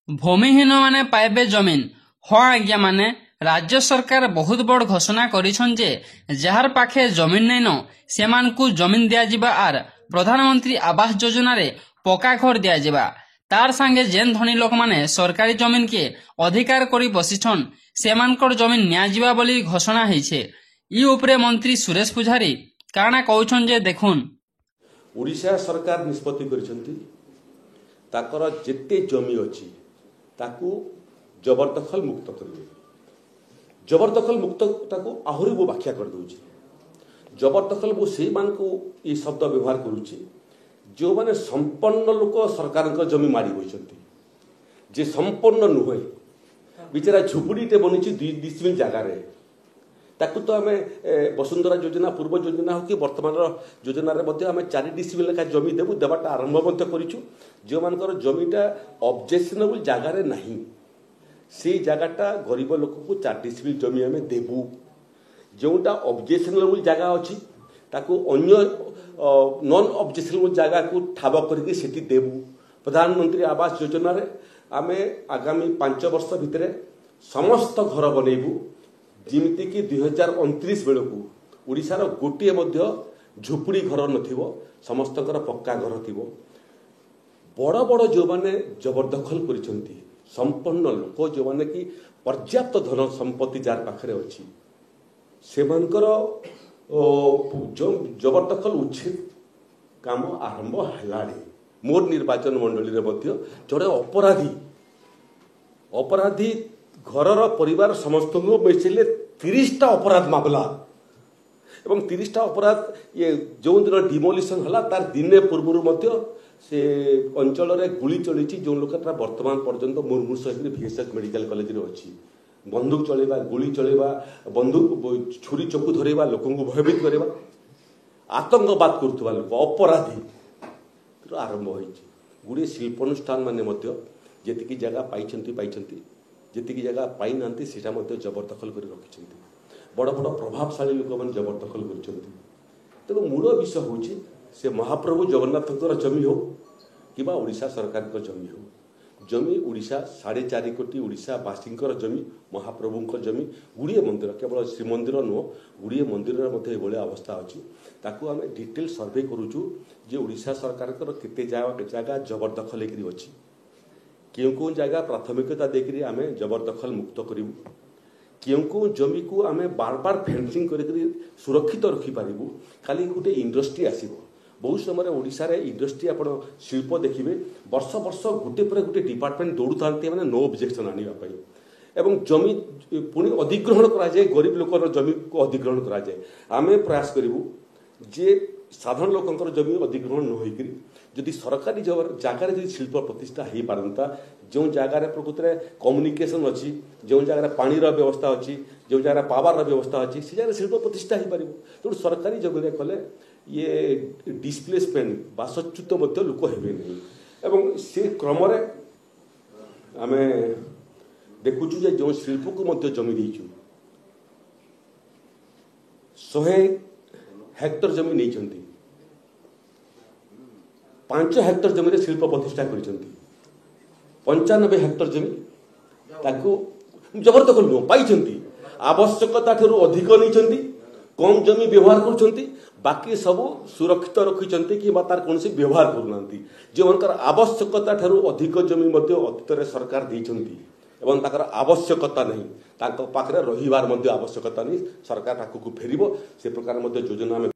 भूमिहीन माने पाइबे जमीन। हाँ आज्ञा माने राज्य सरकार बहुत बड़ घोषणा करिछन जे जार पाखे जमीन नैन सेमानकु जमीन दियाजिबा आर प्रधानमंत्री आवास योजना रे पक्का घर दियाजिबा। तार संगे जेन धनी लोक माने सरकारी जमीन के अधिकार करी बसिछन सेमानकर जमीन नियाजिबा बोली घोषणा हेइछे। इ उपरे मंत्री सुरेश पुजारी काना कहउछन जे देखुन। ओडिशा सरकार निष्पत्ति करिसंती ताकर जेते जमी अछि ताकू जबरदखल मुक्त करिवे। जबरदखल मुक्त ताकू आहुरी वो व्याख्या कर दउछि। जबरदखल वो से मान को ये शब्द व्यवहार करूछि जो माने संपन्न लोक सरकार का जमी मारी होइसंती जे संपन्न नुहे बिचारा झुपुडीटे बनिछि 2 डिसिमिल जगह रे ताकू तो आम वसुंधरा योजना पूर्व योजना हो कि वर्तमान योजना आम 4 डिसिमिल का जमी देवु देवाटा आरंभ करूँ। जो मान जमीटा ऑब्जेक्शनेबल जगार नहीं से जगहटा गरीब लोक को 4 डिसिमिल जमी आम देवु। जोटा ऑब्जेक्शनेबल जगह अच्छी ताकू अन्य नॉन ऑब्जेक्शनेबल जगह को ठाब करके देवु। प्रधानमंत्री आवास योजना रे आम आगामी 5 वर्ष भितर समस्त घर बनइबू जिमिति कि 2029 बेलू ओडिशार गोटे झुपुड़ी घर नथिबो समस्तकर पक्का घर थिबो। बड़ बड़ जो माने जबरदखल करिसंती संपन्न लोक जो माने कि पर्याप्त धन संपत्ति जार पाखरे अछि सेमानकर जो जबरदखल उच्छेद काम आरंभ हलाणी। मोर निर्वाचन मंडली रे मध्य जड़े अपराधी घरर परिवार समस्त मिसिले 30टा अपराध मामला एवं 30टा अपराध ये जो दिन डिमोलिशन हला तार दिने पूर्व से अंचल रे गुली चली जो लोक वर्तमान पर्यंत मुर्मूर्ष VSS मेडिकल कॉलेज रे अछि। बंदूक चलेबा गुली चलेबा बंदूक छुरी चकु धरेबा लोक को भयभीत करबा आतंकवाद करथुवा लोक अपराधी आरंभ होइछि। गुडी शिल्पानुष्ठान माने मध्य जेतिकी जगह पाइछंती जेतिकी जगह पाई नांती सेटा मध्य जबरदखल कर रखिछंती। बड़ बड़ प्रभावशाली लोक मन जबरदखल करछंती। तेणु मूल विषय होछि से महाप्रभु जगन्नाथकर जमी हो कि ओडिशा सरकार को जमी हो। जमी ओडिशा 4.5 कोटी ओडिशावासींकर जमी महाप्रभुंकर जमी गुड़िए मंदिर केवल श्रीमंदिर नुह गुड़िए मंदिर ये अवस्था अच्छी ताकू आम डिटेल सर्वे करूँ जे ओडिशा सरकार केते जगह जबरदखल अच्छी क्यों जगह प्राथमिकता देकर आम जबरदखल मुक्त करूँ क्यों जमी को आम बार बार फेंसिंग कर सुरक्षित रखिपारू। खाली गोटे इंडस्ट्री आसो बहुत समय ओडिशा रे इंडस्ट्री आप शिल्प देखिए वर्ष वर्ष गोटे पर गोटे डिपार्टमेंट दौड़ू था मैंने नो ऑब्जेक्शन आने एवं जमी पुणी अधिग्रहण कराए गरीब लोकर जमी को अधिग्रहण कराए। आम प्रयास करूँ जे साधारण लोकंकर जमी अधिग्रहण न होकर जदि सरकारी जगह जब शिल्प प्रतिष्ठा हो पारता जो जगार प्रकृत में कम्युनिकेशन अच्छी जो जगह पानी व्यवस्था अच्छी जो जगह पावर व्यवस्था अच्छी से जगह शिल्प प्रतिष्ठा हो पार। तेणु सरकारी जगह कले ये डिस्प्लेसमेंट बासच्युत लोक हे नहीं से क्रम आम देखुचु जे जो शिल्प को जमी देचु 100 हेक्टर जमी नहीं 5 हेक्टर जमी शिल्प प्रतिष्ठा कर 95 हेक्टर जमी ताकू जबरदखल नुह पाई आवश्यकता ठू अधिक नहीं कम जमी व्यवहार कर बाकी सब सुरक्षित रखिंट कि तार कौन व्यवहार करना जो मन आवश्यकता ठू अधिक जमी अतीत सरकार देती एवं ताकर आवश्यकता नहीं पाखरे रहिबार आवश्यकता नहीं सरकार ताकू फेरिबो से प्रकार योजना में